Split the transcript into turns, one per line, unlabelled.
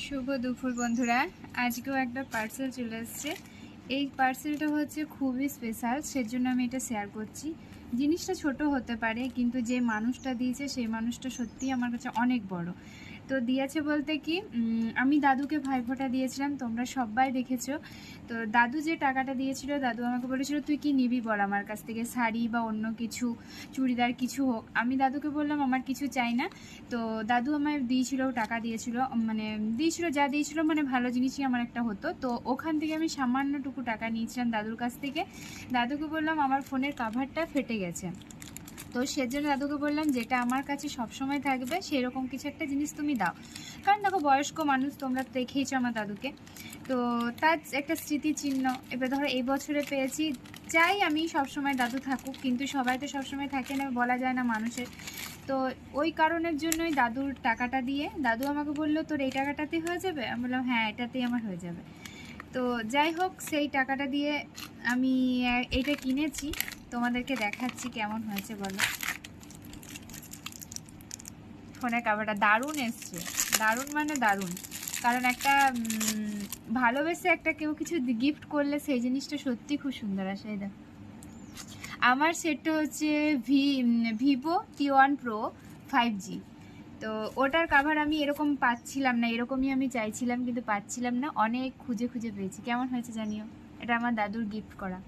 শুভ দুপুর বন্ধুরা, আজকেও একটা পার্সেল চলে এসছে। এই পার্সেলটা হচ্ছে খুবই স্পেশাল, সেজন্য আমি এটা শেয়ার করছি। জিনিসটা ছোট হতে পারে, কিন্তু যে মানুষটা দিয়েছে সেই মানুষটা সত্যিই আমার কাছে অনেক বড়। তো দিয়েছে বলতে কি, আমি দাদুকে ভাইফোঁটা দিয়েছিলাম, তোমরা সবাই দেখেছো। তো দাদু যে টাকাটা দিয়েছিল, দাদু আমাকে বলেছিল তুই কি নিবি বল আমার কাছ থেকে, শাড়ি বা অন্য কিছু, চুড়িদার কিছু হোক। আমি দাদুকে বললাম আমার কিছু চাই না। তো দাদু আমায় দিয়েছিল, টাকা দিয়েছিল, মানে দিয়েছিল, যা দিয়েছিল মানে ভালো জিনিসই আমার একটা হতো। তো ওখান থেকে আমি সামান্যটুকু টাকা নিয়েছিলাম দাদুর কাছ থেকে। দাদুকে বললাম আমার ফোনের কাভারটা ফেটে গেছে, তো সেজন্য দাদুকে বললাম যেটা আমার কাছে সবসময় থাকবে সেরকম কিছু একটা জিনিস তুমি দাও। কারণ দেখো বয়স্ক মানুষ, তোমরা দেখেইছো আমার দাদুকে, তো তার একটা স্মৃতিচিহ্ন। এবার ধরো এই বছরে পেয়েছি, চাই আমি সবসময় দাদু থাকুক, কিন্তু সবাই তো সবসময় থাকে না, বলা যায় না মানুষের। তো ওই কারণের জন্যই দাদুর টাকাটা দিয়ে, দাদু আমাকে বললো তোর এই টাকাটাতেই হয়ে যাবে। আমি বললাম হ্যাঁ, এটাতেই আমার হয়ে যাবে। তো যাই হোক, সেই টাকাটা দিয়ে আমি এইটা কিনেছি, তোমাদেরকে দেখাচ্ছি কেমন হয়েছে বলো। ফোনের কাভারটা দারুণ এসছে, দারুণ মানে দারুণ। কারণ একটা ভালোবেসে একটা কেউ কিছু গিফট করলে সেই জিনিসটা সত্যি খুব সুন্দর আসে। এই দেখো, আমার সেটটা হচ্ছে ভিভো T1 Pro 5G। তো ওটার কাভার আমি এরকম পাচ্ছিলাম না, এরকমই আমি চাইছিলাম কিন্তু পাচ্ছিলাম না, অনেক খুঁজে খুঁজে পেয়েছি। কেমন হয়েছে জানিও, এটা আমার দাদুর গিফট করা।